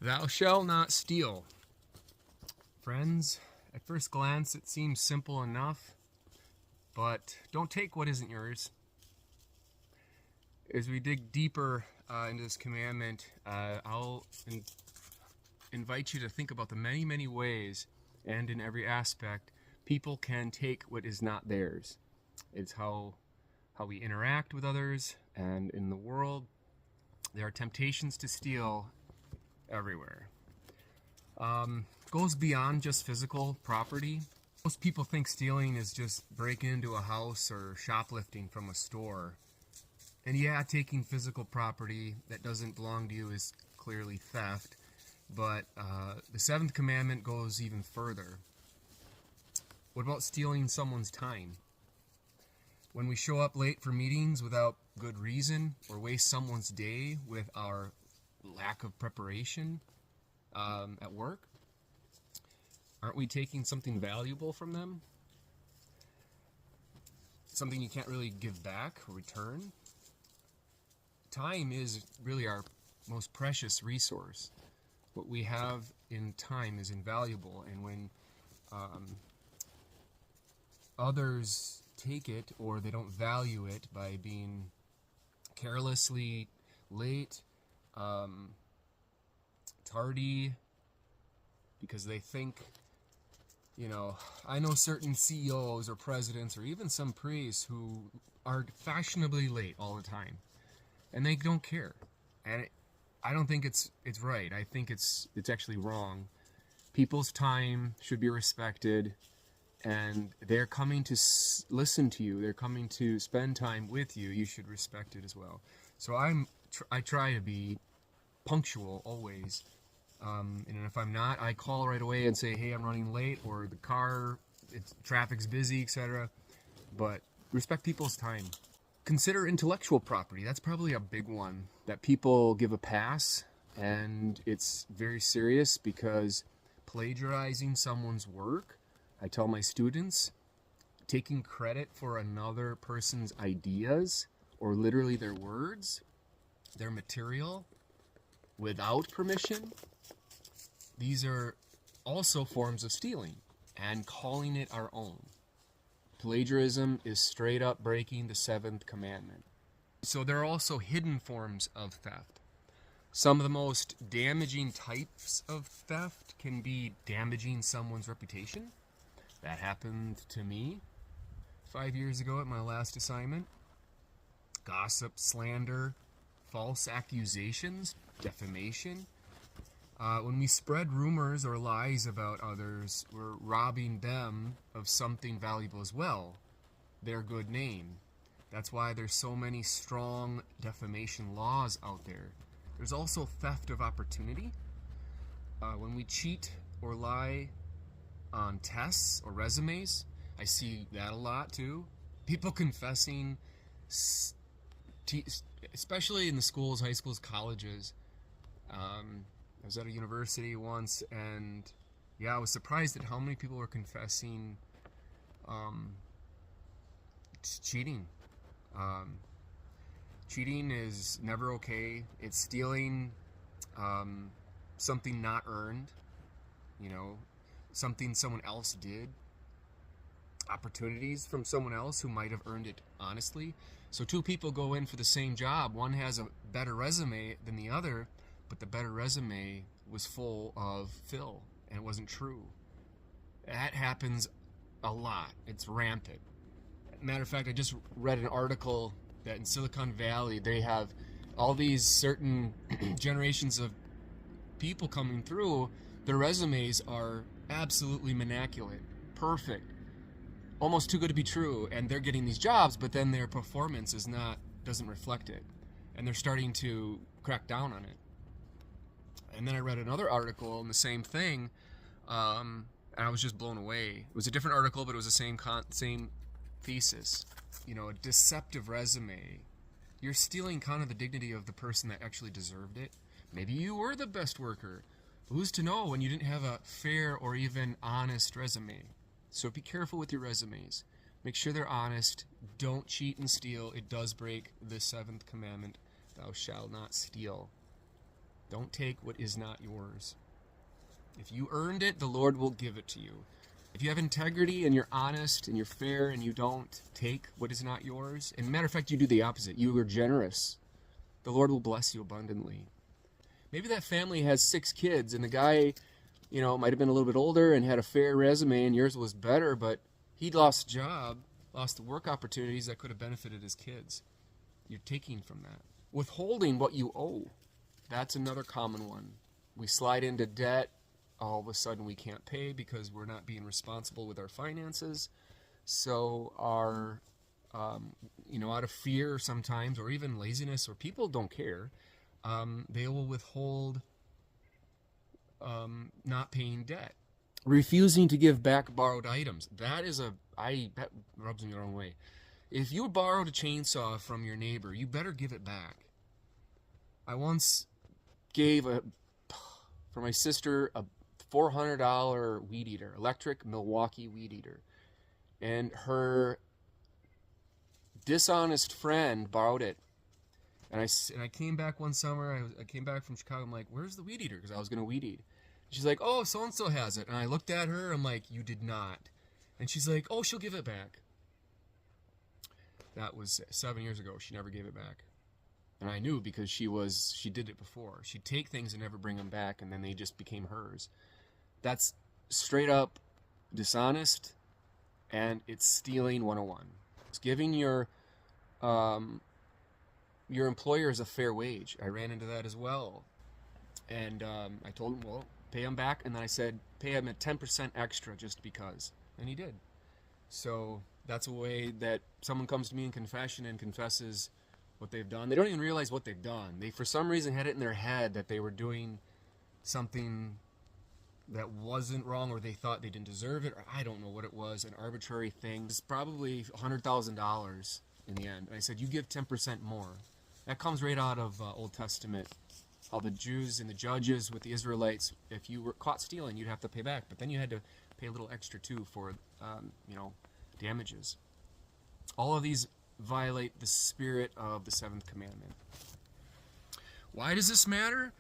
Thou shalt not steal. Friends, at first glance it seems simple enough, but don't take what isn't yours. As we dig deeper into this commandment, I'll invite you to think about the many, many ways and in every aspect people can take what is not theirs. It's how we interact with others and in the world. There are temptations to steal everywhere. Goes beyond just physical property. Most people think stealing is just breaking into a house or shoplifting from a store. And yeah, taking physical property that doesn't belong to you is clearly theft, but the Seventh Commandment goes even further. What about stealing someone's time? When we show up late for meetings without good reason, or waste someone's day with our lack of preparation at work, aren't we taking something valuable from them? Something you can't really give back or return? Time is really our most precious resource. What we have in time is invaluable, and when others take it or they don't value it by being carelessly late, tardy, because they think, I know certain CEOs or presidents or even some priests who are fashionably late all the time, and they don't care. And I don't think it's right. I think it's actually wrong. People's time should be respected, and they're coming to listen to you. They're coming to spend time with you. You should respect it as well. So I try to be punctual always. And if I'm not, I call right away and say, hey, I'm running late, or the traffic's busy, etc. But respect people's time. Consider intellectual property. That's probably a big one that people give a pass, and it's very serious because plagiarizing someone's work, I tell my students, taking credit for another person's ideas, or literally their words, their material, without permission, these are also forms of stealing and calling it our own. Plagiarism is straight up breaking the Seventh Commandment. So there are also hidden forms of theft. Some of the most damaging types of theft can be damaging someone's reputation. That happened to me 5 years ago at my last assignment. Gossip, slander, false accusations, defamation. When we spread rumors or lies about others, we're robbing them of something valuable as well, their good name. That's why there's so many strong defamation laws out there. There's also theft of opportunity. When we cheat or lie on tests or resumes, I see that a lot too. People confessing, especially in the schools, high schools, colleges. I was at a university once, and I was surprised at how many people were confessing cheating. Cheating is never okay. It's stealing something not earned, something someone else did, opportunities from someone else who might have earned it honestly. So two people go in for the same job. One has a better resume than the other, but the better resume was full of fill, and it wasn't true. That happens a lot. It's rampant. Matter of fact, I just read an article that in Silicon Valley, they have all these certain generations of people coming through. Their resumes are absolutely immaculate, perfect, almost too good to be true, and they're getting these jobs, but then their performance doesn't reflect it, and they're starting to crack down on it. And then I read another article on the same thing, and I was just blown away. It was a different article, but it was the same thesis. A deceptive resume. You're stealing kind of the dignity of the person that actually deserved it. Maybe you were the best worker. Who's to know when you didn't have a fair or even honest resume? So be careful with your resumes. Make sure they're honest. Don't cheat and steal. It does break the Seventh Commandment. Thou shalt not steal. Don't take what is not yours. If you earned it, the Lord will give it to you. If you have integrity and you're honest and you're fair and you don't take what is not yours, and matter of fact, you do the opposite. You are generous. The Lord will bless you abundantly. Maybe that family has 6 kids and the guy, might have been a little bit older and had a fair resume and yours was better, but he lost a job, lost the work opportunities that could have benefited his kids. You're taking from that. Withholding what you owe. That's another common one. We slide into debt. All of a sudden we can't pay because we're not being responsible with our finances. So our, out of fear sometimes, or even laziness, or people don't care, they will withhold not paying debt. Refusing to give back borrowed items. That rubs me the wrong way. If you borrowed a chainsaw from your neighbor, you better give it back. I once gave for my sister a $400 weed eater, electric Milwaukee weed eater. And her dishonest friend borrowed it. And I came back one summer, I came back from Chicago, I'm like, where's the weed eater? Because I was going to weed eat. She's like, oh, so-and-so has it. And I looked at her, I'm like, you did not. And she's like, oh, she'll give it back. That was 7 years ago. She never gave it back. And I knew because she did it before. She'd take things and never bring them back, and then they just became hers. That's straight up dishonest, and it's stealing 101. It's giving your employers a fair wage. I ran into that as well. And I told him, well, pay him back. And then I said, pay him at 10% extra just because. And he did. So that's a way that someone comes to me in confession and confesses what they've done. They don't even realize what they've done. They, for some reason, had it in their head that they were doing something that wasn't wrong, or they thought they didn't deserve it, or I don't know what it was, an arbitrary thing. It's probably $100,000 in the end. And I said, you give 10% more. That comes right out of Old Testament. How the Jews and the judges with the Israelites, if you were caught stealing, you'd have to pay back. But then you had to pay a little extra too for, damages. All of these violate the spirit of the Seventh Commandment. Why does this matter?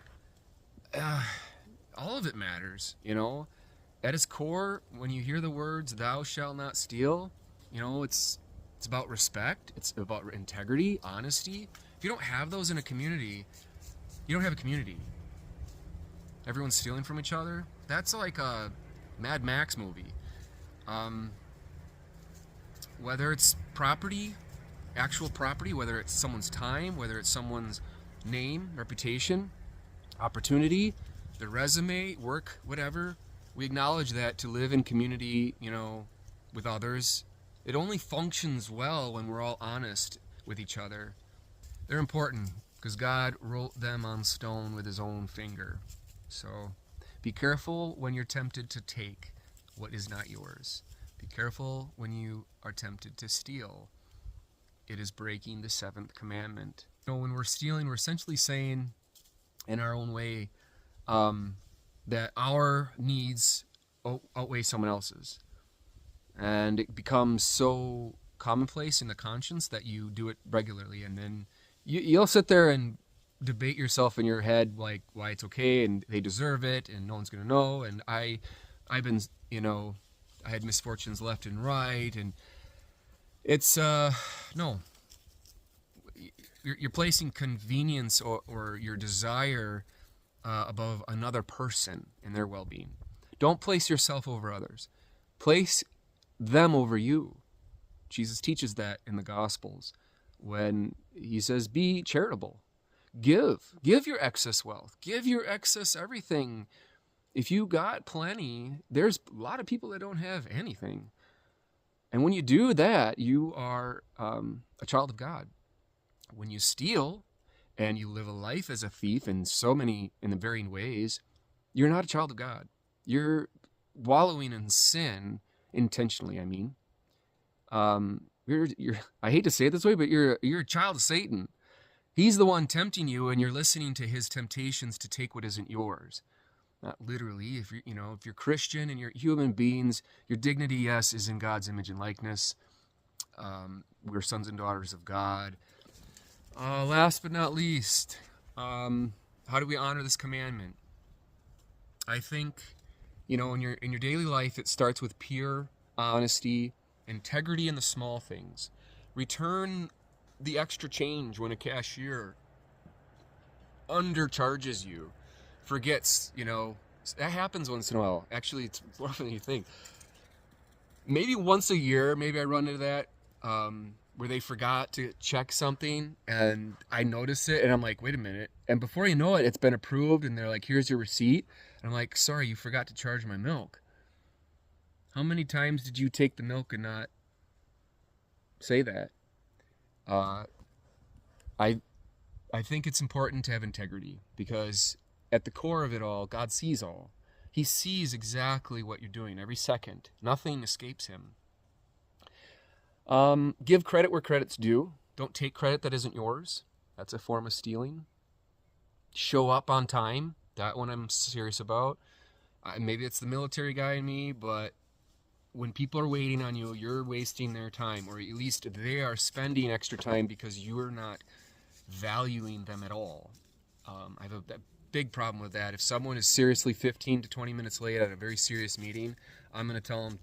All of it matters, At its core, when you hear the words, thou shalt not steal, it's about respect. It's about integrity, honesty. If you don't have those in a community, you don't have a community. Everyone's stealing from each other. That's like a Mad Max movie. Whether it's property, actual property, whether it's someone's time, whether it's someone's name, reputation, opportunity, their resume, work, whatever, we acknowledge that to live in community, with others, it only functions well when we're all honest with each other. They're important because God wrote them on stone with his own finger. So be careful when you're tempted to take what is not yours. Be careful when you are tempted to steal. It is breaking the Seventh Commandment. When we're stealing, we're essentially saying in our own way that our needs outweigh someone else's. And it becomes so commonplace in the conscience that you do it regularly. And then you'll sit there and debate yourself in your head, like why it's okay and they deserve it and no one's going to know. And I've been, I had misfortunes left and right. And it's, no. You're placing convenience or your desire above another person and their well-being. Don't place yourself over others. Place them over you. Jesus teaches that in the Gospels when he says, be charitable. Give your excess wealth. Give your excess everything. If you got plenty, there's a lot of people that don't have anything. And when you do that, you are a child of God. When you steal and you live a life as a thief in the varying ways, you're not a child of God. You're wallowing in sin intentionally. I mean, I hate to say it this way, but you're a child of Satan. He's the one tempting you, and you're listening to his temptations to take what isn't yours. Not literally. If you're Christian and you're human beings, your dignity, yes, is in God's image and likeness. We're sons and daughters of God. Last but not least, how How do we honor this commandment? I think, in your daily life, it starts with pure honesty, integrity in the small things. Return the extra change when a cashier undercharges you, forgets, that happens once in a while. Actually, it's more than you think. Maybe once a year, maybe I run into that, where they forgot to check something, and I notice it, and I'm like, wait a minute. And before you know it, it's been approved, and they're like, here's your receipt. And I'm like, sorry, you forgot to charge my milk. How many times did you take the milk and not say that? I think it's important to have integrity, because at the core of it all, God sees all. He sees exactly what you're doing every second. Nothing escapes him. Give credit where credit's due. Don't take credit that isn't yours. That's a form of stealing. Show up on time. That one I'm serious about. Maybe it's the military guy in me, but when people are waiting on you, you're wasting their time, or at least they are spending extra time because you're not valuing them at all. I have a big problem with that. If someone is seriously 15 to 20 minutes late at a very serious meeting, I'm going to tell them,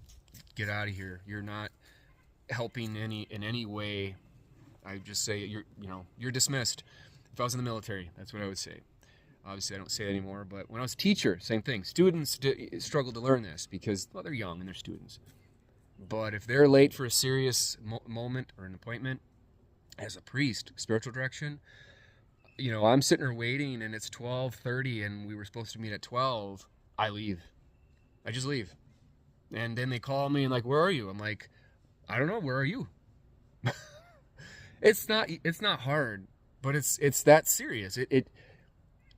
get out of here. You're not helping in any way. I just say you're dismissed. If I was in the military, that's what I would say. Obviously, I don't say it anymore, but when I was a teacher, same thing. Students struggle to learn this because, well, they're young and they're students. But if they're late for a serious moment or an appointment, as a priest, spiritual direction, I'm sitting there waiting, and it's 12:30, and we were supposed to meet at 12. I leave. I just leave. And then they call me and like, where are you? I'm like, I don't know. Where are you? It's not hard, but it's that serious.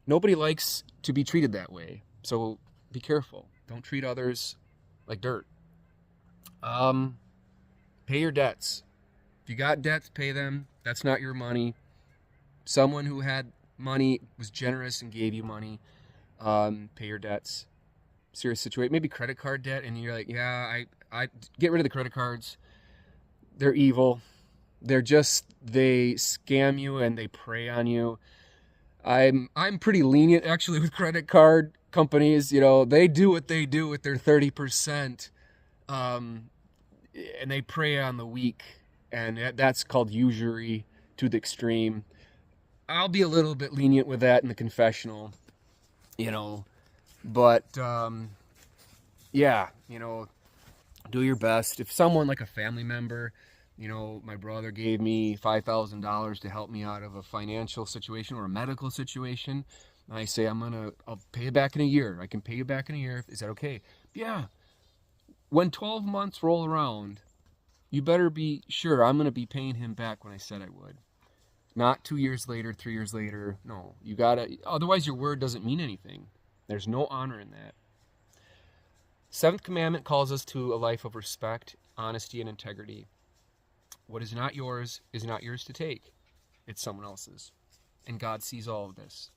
Nobody likes to be treated that way. So be careful. Don't treat others like dirt. Pay your debts. If you got debts, pay them. That's not your money. Someone who had money was generous and gave you money. Pay your debts. Serious situation. Maybe credit card debt, and you're like, yeah, I get rid of the credit cards. They're evil. They scam you and they prey on you. I'm pretty lenient actually with credit card companies. They do what they do with their 30%, and they prey on the weak, and that's called usury to the extreme. I'll be a little bit lenient with that in the confessional, but do your best. If someone like a family member, my brother gave me $5,000 to help me out of a financial situation or a medical situation, and I say, I'll pay it back in a year. I can pay you back in a year. Is that okay? Yeah. When 12 months roll around, you better be sure I'm going to be paying him back when I said I would. Not 2 years later, 3 years later. No, you gotta, otherwise your word doesn't mean anything. There's no honor in that. Seventh Commandment calls us to a life of respect, honesty, and integrity. What is not yours is not yours to take. It's someone else's. And God sees all of this.